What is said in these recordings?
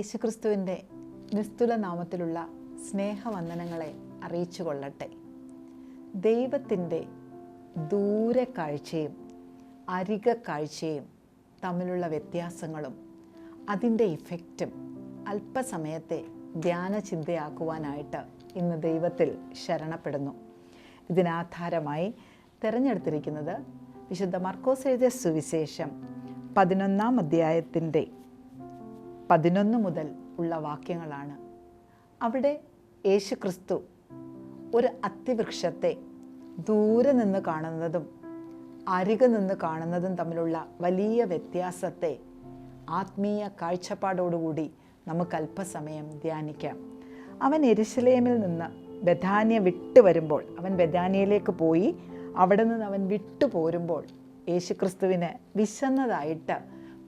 യേശുക്രിസ്തുവിൻ്റെ നിസ്തുല നാമത്തിലുള്ള സ്നേഹവന്ദനങ്ങളെ അറിയിച്ചു കൊള്ളട്ടെ. ദൈവത്തിൻ്റെ ദൂരെ കാഴ്ചയും അരിക കാഴ്ചയും തമ്മിലുള്ള വ്യത്യാസങ്ങളും അതിൻ്റെ ഇഫക്റ്റും അല്പസമയത്തെ ധ്യാന ചിന്തയാക്കുവാനായിട്ട് ഇന്ന് ദൈവത്തിൽ ശരണപ്പെടുന്നു. ഇതിനാധാരമായി തിരഞ്ഞെടുത്തിരിക്കുന്നത് വിശുദ്ധ മർക്കോസ് എഴുതിയ സുവിശേഷം 11-ാം അധ്യായത്തിൻ്റെ 11 മുതൽ ഉള്ള വാക്യങ്ങളാണ്. അവിടെ യേശുക്രിസ്തു ഒരു അത്തിവൃക്ഷത്തെ ദൂരെ നിന്ന് കാണുന്നതും അരികെ നിന്ന് കാണുന്നതും തമ്മിലുള്ള വലിയ വ്യത്യാസത്തെ ആത്മീയ കാഴ്ചപ്പാടോടുകൂടി നമുക്ക് അല്പസമയം ധ്യാനിക്കാം. അവൻ യെരുശലേമിൽ നിന്ന് ബെഥാനിയ വിട്ടു വരുമ്പോൾ, അവൻ ബെഥാനിയയിലേക്ക് പോയി അവിടെ നിന്ന് അവൻ വിട്ടു പോരുമ്പോൾ യേശുക്രിസ്തുവിന് വിശന്നതായിട്ട്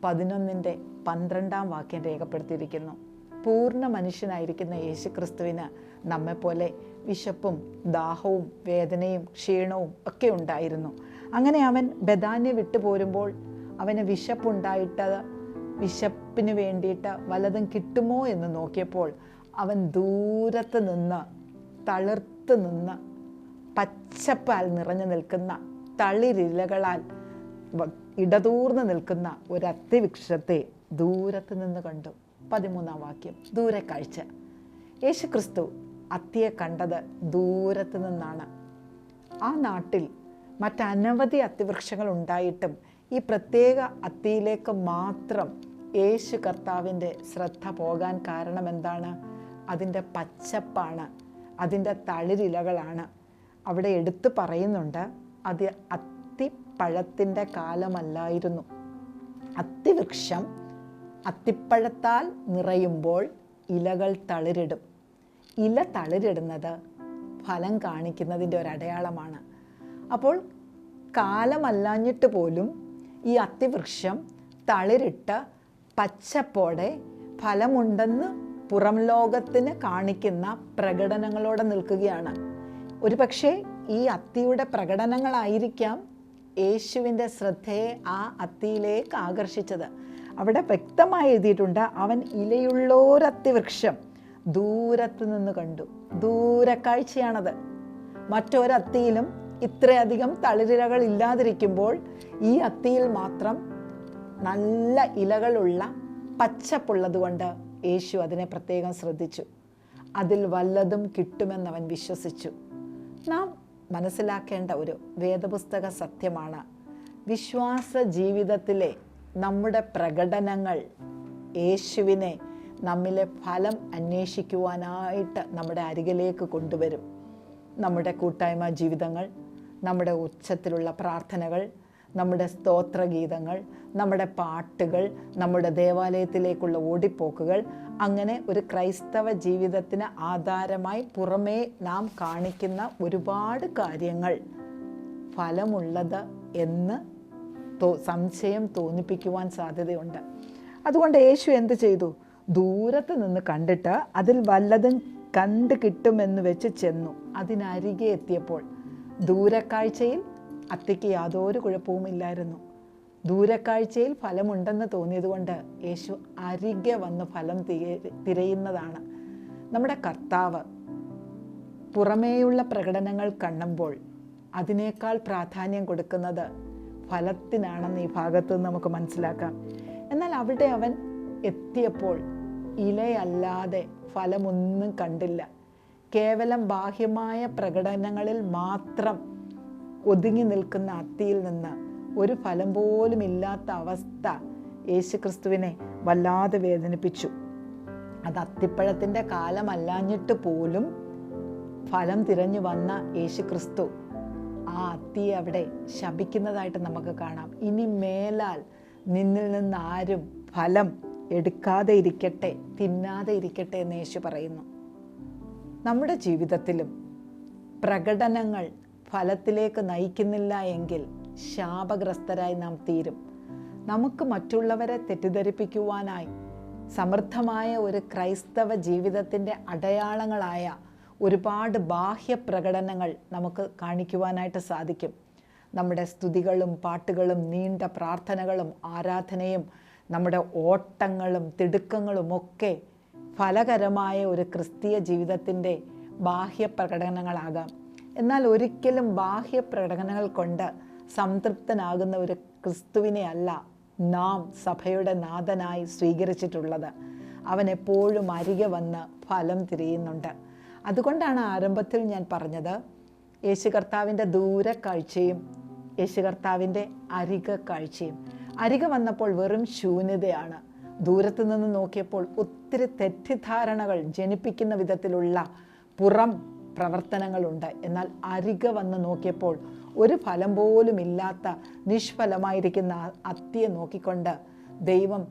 11-ന്റെ 12-ാം വാക്യം രേഖപ്പെടുത്തിയിരിക്കുന്നു. പൂർണ്ണ മനുഷ്യനായിരിക്കുന്ന യേശുക്രിസ്തുവിന് നമ്മെപ്പോലെ വിശപ്പും ദാഹവും വേദനയും ക്ഷീണവും ഒക്കെ ഉണ്ടായിരുന്നു. അങ്ങനെ അവൻ ബെഥാന്യ വിട്ടു പോരുമ്പോൾ അവന് വിശപ്പിന് വേണ്ടിയിട്ട് വല്ലതും കിട്ടുമോ എന്ന് നോക്കിയപ്പോൾ അവൻ ദൂരത്ത് നിന്ന് തളിർത്ത് നിന്ന് പച്ചപ്പാൽ നിറഞ്ഞു നിൽക്കുന്ന തളിരിലകളാൽ ഇടതൂർന്ന് നിൽക്കുന്ന ഒരു അത്തിവൃക്ഷത്തെ ദൂരത്ത് നിന്ന് കണ്ടു. 13-ാം വാക്യം, ദൂരെ കാഴ്ച. യേശുക്രിസ്തു അത്തിയെ കണ്ടത് ദൂരത്ത് നിന്നാണ്. ആ നാട്ടിൽ മറ്റനവധി അത്തിവൃക്ഷങ്ങൾ ഉണ്ടായിട്ടും ഈ പ്രത്യേക അത്തിയിലേക്ക് മാത്രം യേശു കർത്താവിൻ്റെ ശ്രദ്ധ പോകാൻ കാരണം എന്താണ്? അതിൻ്റെ പച്ചപ്പാണ്, അതിൻ്റെ തളിരിലകളാണ്. അവിടെ എടുത്തു പറയുന്നുണ്ട്, അത് അത്തിപ്പഴത്തിൻ്റെ കാലമല്ലായിരുന്നു. അത്തിവൃക്ഷം അത്തിപ്പഴത്താൽ നിറയുമ്പോൾ ഇലകൾ തളിരിടും. ഇല തളിരിടുന്നത് ഫലം കാണിക്കുന്നതിൻ്റെ ഒരു അടയാളമാണ്. അപ്പോൾ കാലമല്ലാഞ്ഞിട്ട് പോലും ഈ അത്തിവൃക്ഷം തളിരിട്ട് പച്ചപ്പോടെ ഫലമുണ്ടെന്ന് പുറം ലോകത്തിന് കാണിക്കുന്ന പ്രകടനങ്ങളോടെ നിൽക്കുകയാണ്. ഒരു പക്ഷേ ഈ അത്തിയുടെ പ്രകടനങ്ങളായിരിക്കാം യേശുവിൻ്റെ ശ്രദ്ധയെ ആ അത്തിയിലേക്ക് ആകർഷിച്ചത്. അവിടെ വ്യക്തമായി എഴുതിയിട്ടുണ്ട്, അവൻ ഇലയുള്ളൊരത്തിവൃക്ഷം ദൂരത്ത് നിന്ന് കണ്ടു. ദൂരക്കാഴ്ചയാണത്. മറ്റൊരത്തിയിലും ഇത്രയധികം തളിരിലകൾ ഇല്ലാതിരിക്കുമ്പോൾ ഈ അത്തിയിൽ മാത്രം നല്ല ഇലകളുള്ള പച്ചപ്പുള്ളത് കൊണ്ട് യേശു അതിനെ പ്രത്യേകം ശ്രദ്ധിച്ചു. അതിൽ വല്ലതും കിട്ടുമെന്നവൻ വിശ്വസിച്ചു. നാം മനസ്സിലാക്കേണ്ട ഒരു വേദപുസ്തക സത്യമാണ്, വിശ്വാസ ജീവിതത്തിലെ നമ്മുടെ പ്രകടനങ്ങൾ യേശുവിനെ നമ്മിലെ ഫലം അന്വേഷിക്കുവാനായിട്ട് നമ്മുടെ അരികിലേക്ക് കൊണ്ടുവരും. നമ്മുടെ കൂട്ടായ്മ ജീവിതങ്ങൾ, നമ്മുടെ ഉച്ചത്തിലുള്ള പ്രാർത്ഥനകൾ, നമ്മുടെ സ്തോത്രഗീതങ്ങൾ, നമ്മുടെ പാട്ടുകൾ, നമ്മുടെ ദേവാലയത്തിലേക്കുള്ള ഓടിപ്പോക്കുകൾ, അങ്ങനെ ഒരു ക്രൈസ്തവ ജീവിതത്തിന് ആധാരമായി പുറമേ നാം കാണിക്കുന്ന ഒരുപാട് കാര്യങ്ങൾ ഫലമുള്ളത് എന്ന് സംശയം തോന്നിപ്പിക്കുവാൻ സാധ്യതയുണ്ട്. അതുകൊണ്ട് യേശു എന്ത് ചെയ്തു? ദൂരത്ത് നിന്ന് കണ്ടിട്ട് അതിൽ വല്ലതും കണ്ടു കിട്ടുമെന്ന് വെച്ച് ചെന്നു. അതിനരികെ എത്തിയപ്പോൾ ദൂരക്കാഴ്ചയിൽ അത്തിക്ക് യാതൊരു കുഴപ്പവുമില്ലായിരുന്നു. ദൂരക്കാഴ്ചയിൽ ഫലമുണ്ടെന്ന് തോന്നിയതുകൊണ്ട് യേശു അരികെ വന്ന് ഫലം തിരയുന്നതാണ്. നമ്മുടെ കർത്താവ് പുറമേയുള്ള പ്രകടനങ്ങൾ കാണുമ്പോൾ അതിനേക്കാൾ പ്രാധാന്യം കൊടുക്കുന്നത് ഫലത്തിനാണെന്ന് ഈ ഭാഗത്ത് നിന്ന് നമുക്ക് മനസ്സിലാക്കാം. എന്നാൽ അവിടെ അവൻ എത്തിയപ്പോൾ ഇലയല്ലാതെ ഫലമൊന്നും കണ്ടില്ല. കേവലം ബാഹ്യമായ പ്രകടനങ്ങളിൽ മാത്രം ഒതുങ്ങി നിൽക്കുന്ന അത്തിയിൽ നിന്ന് ഒരു ഫലം പോലും ഇല്ലാത്ത അവസ്ഥ യേശുക്രിസ്തുവിനെ വല്ലാതെ വേദനിപ്പിച്ചു. അത് അത്തിപ്പഴത്തിൻ്റെ കാലമല്ലാഞ്ഞിട്ട് പോലും ഫലം തിരഞ്ഞു വന്ന യേശുക്രിസ്തു ആ അത്തിയെ അവിടെ ശപിക്കുന്നതായിട്ട് നമുക്ക് കാണാം. ഇനി മേലാൽ നിന്നിൽ നിന്ന് ആരും ഫലം എടുക്കാതെ ഇരിക്കട്ടെ, തിന്നാതെ ഇരിക്കട്ടെ എന്ന് യേശു പറയുന്നു. നമ്മുടെ ജീവിതത്തിലും പ്രകടനങ്ങൾ ഫലത്തിലേക്ക് നയിക്കുന്നില്ല എങ്കിൽ ശാപഗ്രസ്തരായി നാം തീരും. നമുക്ക് മറ്റുള്ളവരെ തെറ്റിദ്ധരിപ്പിക്കുവാനായി സമൃദ്ധമായ ഒരു ക്രൈസ്തവ ജീവിതത്തിൻ്റെ അടയാളങ്ങളായ ഒരുപാട് ബാഹ്യ പ്രകടനങ്ങൾ നമുക്ക് കാണിക്കുവാനായിട്ട് സാധിക്കും. നമ്മുടെ സ്തുതികളും പാട്ടുകളും നീണ്ട പ്രാർത്ഥനകളും ആരാധനയും നമ്മുടെ ഓട്ടങ്ങളും തിടുക്കങ്ങളുമൊക്കെ ഫലകരമായ ഒരു ക്രിസ്തീയ ജീവിതത്തിൻ്റെ ബാഹ്യ പ്രകടനങ്ങളാകാം. എന്നാൽ ഒരിക്കലും ബാഹ്യ പ്രകടനങ്ങൾ കൊണ്ട് സംതൃപ്തനാകുന്ന ഒരു ക്രിസ്തുവിനെ അല്ല നാം സഭയുടെ നാഥനായി സ്വീകരിച്ചിട്ടുള്ളത്. അവൻ എപ്പോഴും അരികെ വന്ന് ഫലം തിരിയുന്നുണ്ട്. അതുകൊണ്ടാണ് ആരംഭത്തിൽ ഞാൻ പറഞ്ഞത്, യേശു കർത്താവിൻ്റെ ദൂരക്കാഴ്ചയും യേശു കർത്താവിൻ്റെ അരിക കാഴ്ചയും. അരികെ വന്നപ്പോൾ വെറും ശൂന്യതയാണ്. ദൂരത്ത് നിന്ന് നോക്കിയപ്പോൾ ഒത്തിരി തെറ്റിദ്ധാരണകൾ ജനിപ്പിക്കുന്ന വിധത്തിലുള്ള പുറം പ്രവർത്തനങ്ങളുണ്ട്. എന്നാൽ അരികെ വന്ന് നോക്കിയപ്പോൾ ഒരു ഫലം പോലും ഇല്ലാത്ത നിഷ്ഫലമായിരിക്കുന്ന അത്തിയെ നോക്കിക്കൊണ്ട് ദൈവം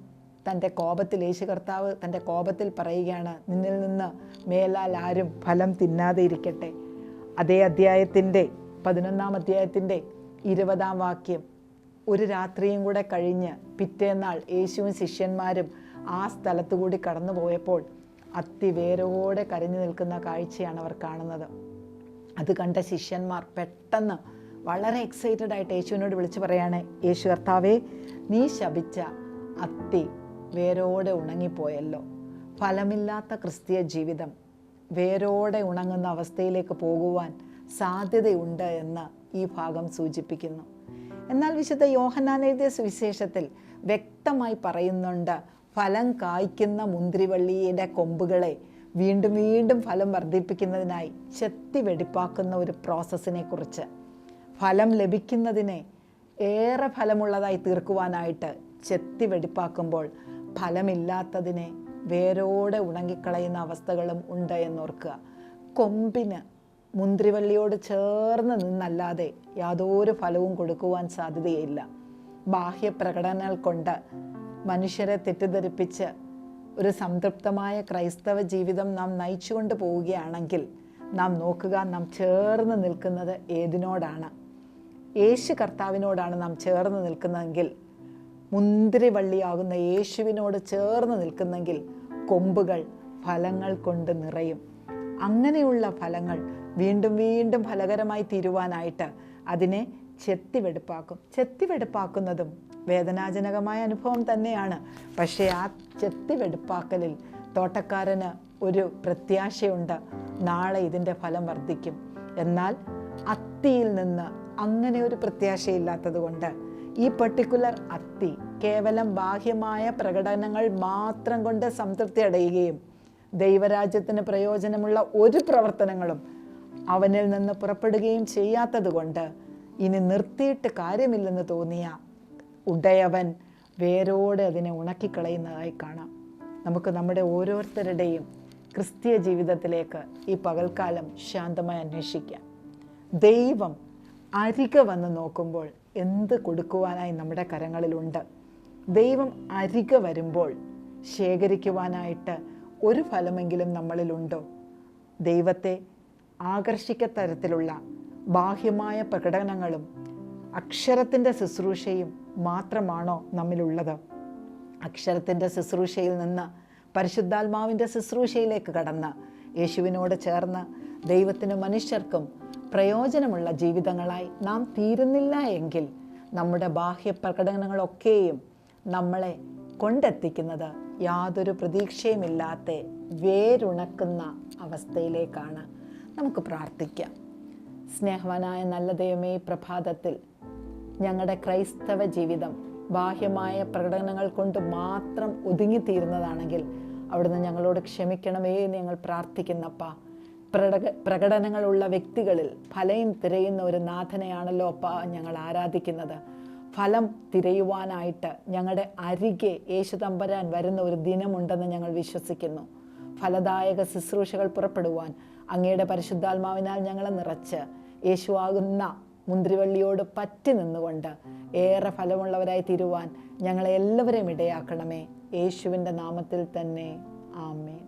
തൻ്റെ കോപത്തിൽ, യേശു കർത്താവ് തൻ്റെ കോപത്തിൽ പറയുകയാണ്, നിന്നിൽ നിന്ന് മേലാൽ ആരും ഫലം തിന്നാതെ ഇരിക്കട്ടെ. അതേ അധ്യായത്തിൻ്റെ 11-ാം അധ്യായത്തിൻ്റെ 20-ാം വാക്യം, ഒരു രാത്രിയും കൂടെ കഴിഞ്ഞ് പിറ്റേന്നാൾ യേശുവും ശിഷ്യന്മാരും ആ സ്ഥലത്തു കൂടി കടന്നു പോയപ്പോൾ അത്തി വേരോടെ കരഞ്ഞു നിൽക്കുന്ന കാഴ്ചയാണ് അവർ കാണുന്നത്. അത് കണ്ട ശിഷ്യന്മാർ പെട്ടെന്ന് വളരെ എക്സൈറ്റഡ് ആയിട്ട് യേശുവിനോട് വിളിച്ചു പറയാണ്, യേശു കർത്താവേ, നീ ശപിച്ച അത്തി വേരോടെ ഉണങ്ങിപ്പോയല്ലോ. ഫലമില്ലാത്ത ക്രിസ്തീയ ജീവിതം വേരോടെ ഉണങ്ങുന്ന അവസ്ഥയിലേക്ക് പോകുവാൻ സാധ്യതയുണ്ട് എന്ന് ഈ ഭാഗം സൂചിപ്പിക്കുന്നു. എന്നാൽ വിശുദ്ധ യോഹന്നാൻ എഴുതിയ സുവിശേഷത്തിൽ വ്യക്തമായി പറയുന്നുണ്ട്, ഫലം കായ്ക്കുന്ന മുന്തിരിവള്ളിയുടെ കൊമ്പുകളെ വീണ്ടും വീണ്ടും ഫലം വർദ്ധിപ്പിക്കുന്നതിനായി ചെത്തി വെടിപ്പാക്കുന്ന ഒരു പ്രോസസ്സിനെ കുറിച്ച്. ഫലം ലഭിക്കുന്നതിനെ ഏറെ ഫലമുള്ളതായി തീർക്കുവാനായിട്ട് ചെത്തി വെടിപ്പാക്കുമ്പോൾ ഫലമില്ലാത്തതിനെ വേരോടെ ഉണങ്ങിക്കളയുന്ന അവസ്ഥകളും ഉണ്ട് എന്നോർക്കുക. കൊമ്പിന് മുന്തിരിവള്ളിയോട് ചേർന്ന് നിന്നല്ലാതെ യാതൊരു ഫലവും കൊടുക്കുവാൻ സാധ്യതയില്ല. ബാഹ്യ പ്രകടനങ്ങൾ കൊണ്ട് മനുഷ്യരെ തെറ്റിദ്ധരിപ്പിച്ച് ഒരു സംതൃപ്തമായ ക്രൈസ്തവ ജീവിതം നാം നയിച്ചുകൊണ്ട് പോവുകയാണെങ്കിൽ നാം നോക്കുക, നാം ചേർന്ന് നിൽക്കുന്നത് ഏതിനോടാണ്? യേശു കർത്താവിനോടാണ് നാം ചേർന്ന് നിൽക്കുന്നതെങ്കിൽ, മുന്തിരിവള്ളിയാകുന്ന യേശുവിനോട് ചേർന്ന് നിൽക്കുന്നെങ്കിൽ കൊമ്പുകൾ ഫലങ്ങൾ കൊണ്ട് നിറയും. അങ്ങനെയുള്ള ഫലങ്ങൾ വീണ്ടും വീണ്ടും ഫലകരമായി തീരുവാനായിട്ട് അതിനെ ചെത്തിവെടുപ്പാക്കും. ചെത്തിവെടുപ്പാക്കുന്നതും വേദനാജനകമായ അനുഭവം തന്നെയാണ്. പക്ഷേ ആ ചെത്തിവെടുപ്പാക്കലിൽ തോട്ടക്കാരന് ഒരു പ്രത്യാശയുണ്ട്, നാളെ ഇതിൻ്റെ ഫലം വർദ്ധിക്കും. എന്നാൽ അത്തിയിൽ നിന്ന് അങ്ങനെ ഒരു പ്രത്യാശയില്ലാത്തത് കൊണ്ട് ഈ പർട്ടിക്കുലർ അത്തി കേവലം ബാഹ്യമായ പ്രകടനങ്ങൾ മാത്രം കൊണ്ട് സംതൃപ്തി അടയുകയും ദൈവരാജ്യത്തിന് പ്രയോജനമുള്ള ഒരു പ്രവർത്തനങ്ങളും അവനിൽ നിന്ന് പുറപ്പെടുകയും ചെയ്യാത്തത് കൊണ്ട് ഇനി നിർത്തിയിട്ട് കാര്യമില്ലെന്ന് തോന്നിയ ഉടയവൻ വേരോടെ അതിനെ ഉണക്കിക്കളയുന്നതായി കാണാം. നമുക്ക് നമ്മുടെ ഓരോരുത്തരുടെയും ക്രിസ്തീയ ജീവിതത്തിലേക്ക് ഈ പകൽക്കാലം ശാന്തമായി അന്വേഷിക്കാം. ദൈവം അരികെ വന്ന് നോക്കുമ്പോൾ എന്ത് കൊടുക്കുവാനായി നമ്മുടെ കരങ്ങളിലുണ്ട്? ദൈവം അരികെ വരുമ്പോൾ ശേഖരിക്കുവാനായിട്ട് ഒരു ഫലമെങ്കിലും നമ്മളിലുണ്ടോ? ദൈവത്തെ ആകർഷിക്കത്തരത്തിലുള്ള ബാഹ്യമായ പ്രകടനങ്ങളും അക്ഷരത്തിൻ്റെ ശുശ്രൂഷയും മാത്രമാണോ നമ്മിലുള്ളത്? അക്ഷരത്തിൻ്റെ ശുശ്രൂഷയിൽ നിന്ന് പരിശുദ്ധാത്മാവിൻ്റെ ശുശ്രൂഷയിലേക്ക് കടന്ന് യേശുവിനോട് ചേർന്ന് ദൈവത്തിനും മനുഷ്യർക്കും പ്രയോജനമുള്ള ജീവിതങ്ങളായി നാം തീരുന്നില്ല എങ്കിൽ നമ്മുടെ ബാഹ്യ പ്രകടനങ്ങളൊക്കെയും നമ്മളെ കൊണ്ടെത്തിക്കുന്നത് യാതൊരു പ്രതീക്ഷയുമില്ലാത്ത വേരുണക്കുന്ന അവസ്ഥയിലേക്കാണ്. നമുക്ക് പ്രാർത്ഥിക്കാം. സ്നേഹവാനായ നല്ല ദൈവമേ, പ്രഭാതത്തിൽ ഞങ്ങളുടെ ക്രൈസ്തവ ജീവിതം ബാഹ്യമായ പ്രകടനങ്ങൾ കൊണ്ട് മാത്രം ഒതുങ്ങിത്തീരുന്നതാണെങ്കിൽ അവിടുന്ന് ഞങ്ങളോട് ക്ഷമിക്കണമേ എന്ന് ഞങ്ങൾ പ്രാർത്ഥിക്കുന്നപ്പാ. പ്രകടനങ്ങളുള്ള വ്യക്തികളിൽ ഫലം തിരയുന്ന ഒരു നാഥനെയാണല്ലോ അപ്പാ ഞങ്ങൾ ആരാധിക്കുന്നത്. ഫലം തിരയുവാനായിട്ട് ഞങ്ങളുടെ അരികെ യേശു തമ്പുരാൻ വരുന്ന ഒരു ദിനമുണ്ടെന്ന് ഞങ്ങൾ വിശ്വസിക്കുന്നു. ഫലദായക ശുശ്രൂഷകൾ പുറപ്പെടുവാൻ അങ്ങയുടെ പരിശുദ്ധാത്മാവിനാൽ ഞങ്ങളെ നിറച്ച് യേശുവാകുന്ന മുന്തിരിവള്ളിയോട് പറ്റി നിന്നുകൊണ്ട് ഏറെ ഫലമുള്ളവരായി തീരുവാൻ ഞങ്ങളെ എല്ലാവരെയും ഇടയാക്കണമേ. യേശുവിൻ്റെ നാമത്തിൽ തന്നെ ആമേൻ.